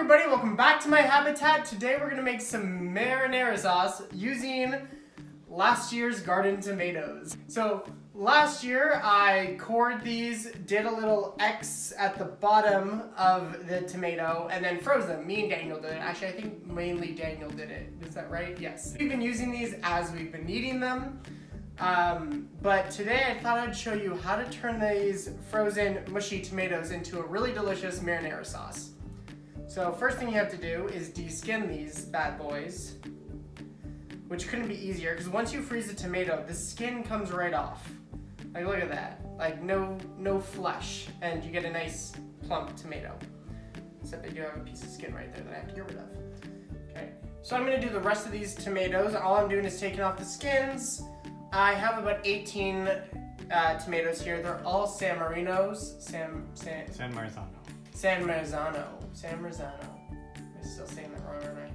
everybody, welcome back to my habitat. Today we're going to make some marinara sauce using last year's garden tomatoes. So last year I cored these, did a little X at the bottom of the tomato, and then froze them. Me and Daniel did it. Actually, I think mainly Daniel did it. Is that right? Yes. We've been using these as we've been eating them. But today I thought I'd show you how to turn these frozen mushy tomatoes into a really delicious marinara sauce. So first thing you have to do is de-skin these bad boys, which couldn't be easier because once you freeze a tomato, the skin comes right off. Like look at that, like no flesh, and you get a nice plump tomato. Except they do have a piece of skin right there that I have to get rid of. Okay, so I'm gonna do the rest of these tomatoes. All I'm doing is taking off the skins. I have about 18 tomatoes here. They're all San Marinos. San Marzano. San Marzano. I'm still saying that wrong, aren't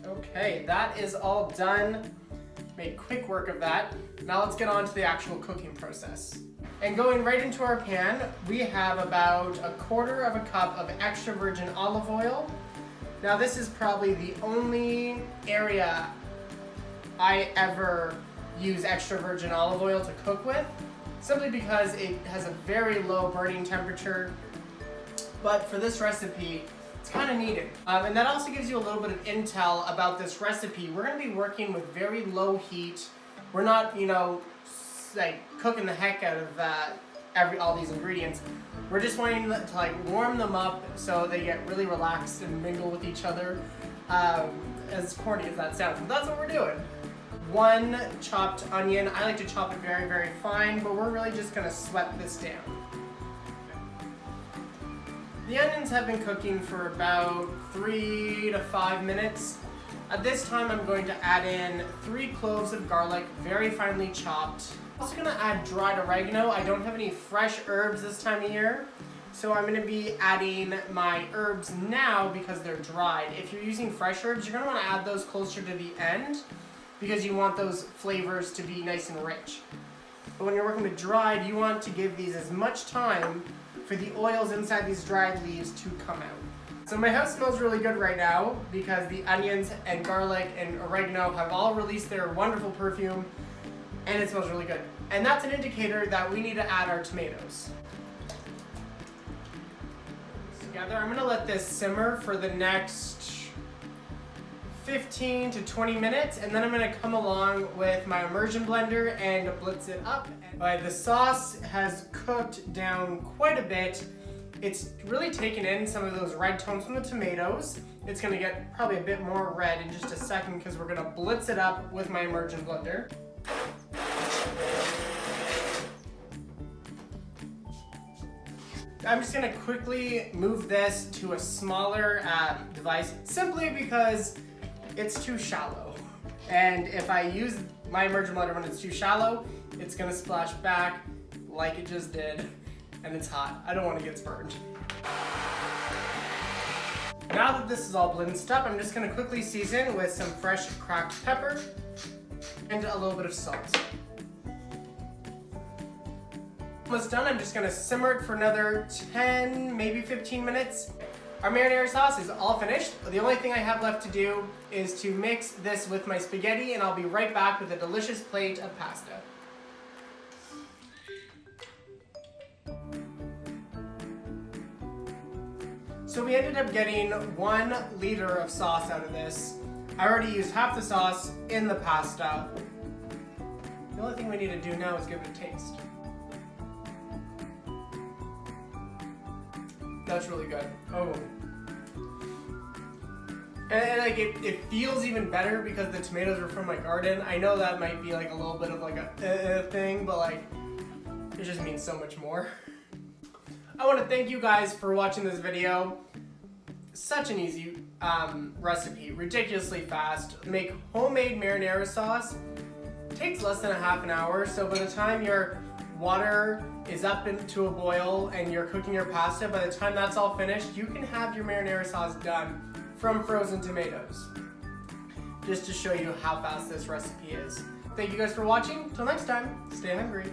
I? Okay, that is all done. Made quick work of that. Now let's get on to the actual cooking process. And going right into our pan, we have about 1/4 cup of extra virgin olive oil. Now this is probably the only area I ever use extra virgin olive oil to cook with, simply because it has a very low burning temperature, but for this recipe, it's kind of needed. And that also gives you a little bit of intel about this recipe. We're gonna be working with very low heat. We're not, like cooking the heck out of all these ingredients. We're just wanting to like warm them up so they get really relaxed and mingle with each other. As corny as that sounds, but that's what we're doing. 1 chopped onion. I like to chop it very, very fine, but we're really just gonna sweat this down. The onions have been cooking for about 3 to 5 minutes. At this time, I'm going to add in 3 cloves of garlic, very finely chopped. I'm also gonna add dried oregano. I don't have any fresh herbs this time of year, so I'm gonna be adding my herbs now because they're dried. If you're using fresh herbs, you're gonna wanna add those closer to the end because you want those flavors to be nice and rich. But when you're working with dried, you want to give these as much time for the oils inside these dried leaves to come out. So my house smells really good right now because the onions and garlic and oregano have all released their wonderful perfume, and it smells really good. And that's an indicator that we need to add our tomatoes. Together, I'm gonna let this simmer for the next 15 to 20 minutes, and then I'm gonna come along with my immersion blender and blitz it up. The sauce has cooked down quite a bit. It's really taken in some of those red tones from the tomatoes. It's gonna get probably a bit more red in just a second because we're gonna blitz it up with my immersion blender. I'm just gonna quickly move this to a smaller device simply because it's too shallow. And if I use my immersion blender when it's too shallow, it's gonna splash back like it just did, and it's hot. I don't wanna get burned. Now that this is all blitzed up, I'm just gonna quickly season with some fresh cracked pepper and a little bit of salt. Almost done. I'm just gonna simmer it for another 10, maybe 15 minutes. Our marinara sauce is all finished. The only thing I have left to do is to mix this with my spaghetti, and I'll be right back with a delicious plate of pasta. So we ended up getting 1 liter of sauce out of this. I already used half the sauce in the pasta. The only thing we need to do now is give it a taste. That's really good. Oh. And like it feels even better because the tomatoes are from my garden. I know that might be like a little bit of like a thing, but like it just means so much more. I want to thank you guys for watching this video. Such an easy recipe, ridiculously fast. Make homemade marinara sauce. Takes less than a half an hour, so by the time your water is up into a boil and you're cooking your pasta, by the time that's all finished, you can have your marinara sauce done from frozen tomatoes. Just to show you how fast this recipe is. Thank you guys for watching. Till next time, stay hungry.